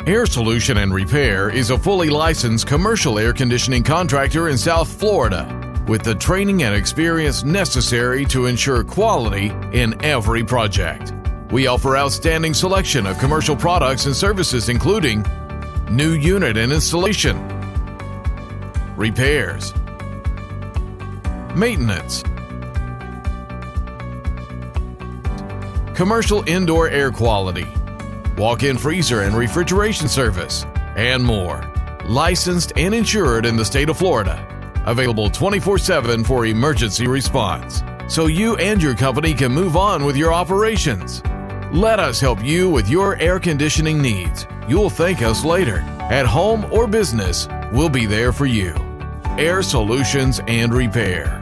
Air Solution and Repair is a fully licensed commercial air conditioning contractor in South Florida with the training and experience necessary to ensure quality in every project. We offer outstanding selection of commercial products and services including new unit and installation, repairs, maintenance, commercial indoor air quality, walk-in freezer and refrigeration service, and more. Licensed and insured in the state of Florida. Available 24/7 for emergency response, so you and your company can move on with your operations. Let us help you with your air conditioning needs. You'll thank us later. At home or business, we'll be there for you. Air Solutions and Repair.